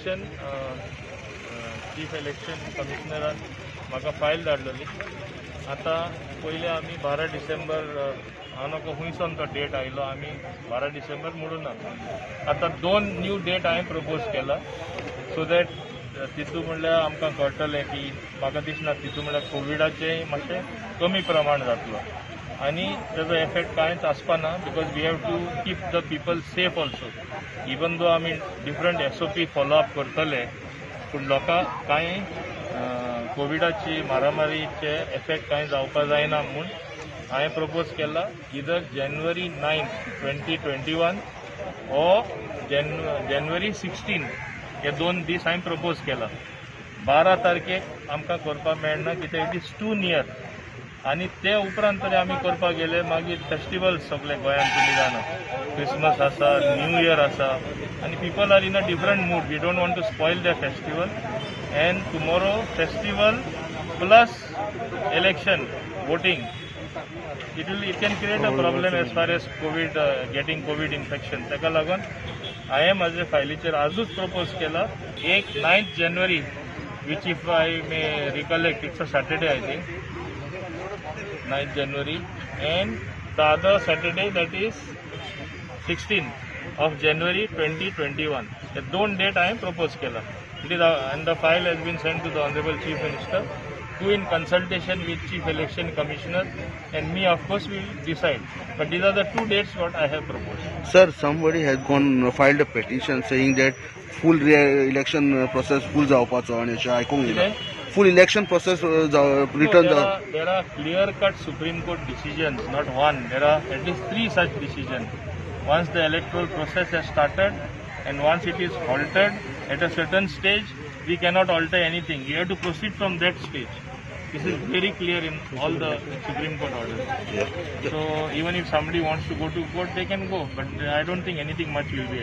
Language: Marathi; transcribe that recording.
इलेक्शन चीफ इलेक्शन कमिशनरान म्हाका फायल धाडलेली. आता पयले आमी 12 डिसेंबर हांव नको खूंयसून तो डेट आयलो, आमी 12 डिसेंबर म्हणून आता 2 न्यू डेट हांवें प्रपोज केला सो दॅट तितू म्हणल्यार आमकां कळटलें की म्हाका दिसना तितू म्हणल्यार कोविडाचें मातशें कमी प्रमाण जातलो आनी तेजो एफेक्ट कांयच आसपाना because we have to keep the people safe also. Even though आमी डिफरंट SOP फॉलोअप करतले पूण लोकांक कांय कोविडाची मारामारीचे एफेक्ट कांय जावपा जायना म्हूण हांवें प्रपोज केला इदर जानेवारी 9, 2021 ओ जानेवारी 16 हे 2 दीस हांवें प्रपोज केला. 12 तारखेक आमकां करपाक मेळना कित्याक इट इज टू नियर आनी ते उपरांत तरी आमी करपाक गेले मागीर फेस्टिवल्स सगळे गोंयांत तुमी जाणा क्रिसमस आसा, न्यू इयर आसा आनी people are in a different mood. We don't want to spoil the festival and tomorrow festival plus election voting it can create a problem as far as covid getting covid infection. ताका लागून हांवें म्हाज्या फायलीचेर आजूच प्रपोज केला 9th January which if I may recollect it's a Saturday I think 9th January and the other Saturday that is 16th of January 2021. The 2 date I am proposed केला. It is and the file has been sent to the Honorable Chief Minister who in consultation with Chief Election Commissioner and me of course will decide. But these are the 2 dates what I have proposed. Sir, somebody has filed a petition saying that full election process full जावपाचो आनी अशें आयकूंक येयलें. Full election process return. There are clear-cut Supreme Court decisions, not one. There are at least 3 such decisions. Once the electoral process has started and once it is halted at a certain stage, we cannot alter anything. We have to proceed from that stage. This is very clear in all the Supreme Court orders. So even if somebody wants to go to court, they can go. But I don't think anything much will be